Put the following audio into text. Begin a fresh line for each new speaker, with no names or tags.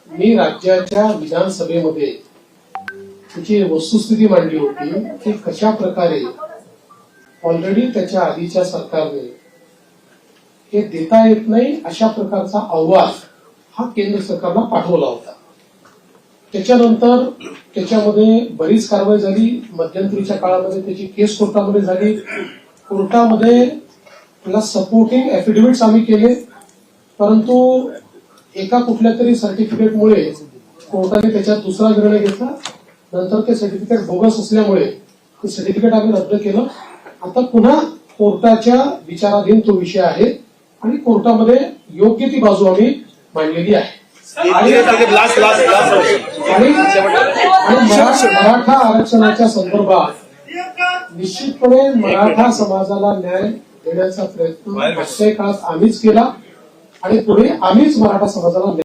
मी राज्याच्या विधानसभेमध्ये त्याची वस्तुस्थिती मांडली होती की कशा प्रकारे ऑलरेडी त्याच्या आधीच्या सरकारने हे देता येत नाही अशा प्रकारचा अहवाल हा केंद्र सरकारला पाठवला होता। त्याच्यानंतर त्याच्यामध्ये बरीच कारवाई झाली। मध्यंतरीच्या काळामध्ये त्याची केस कोर्टामध्ये झाली। कोर्टामध्ये त्याला सपोर्टिंग एफिडेव्हिट्स आम्ही केले, परंतु एका कुठल्या तरी सर्टिफिकेटमुळे कोर्टाने त्याच्यात दुसरा निर्णय घेतला। नंतर ते सर्टिफिकेट बोगस असल्यामुळे ते सर्टिफिकेट आम्ही रद्द केलं। आता पुन्हा कोर्टाच्या विचाराधीन तो विषय आहे आणि कोर्टामध्ये योग्य ती बाजू आम्ही मांडलेली आहे। आणि मराठा आरक्षणाच्या संदर्भात निश्चितपणे मराठा समाजाला न्याय देण्याचा प्रयत्न मागच्या काळात आम्हीच केला आणि पुढे आम्हीच मराठा समाजाला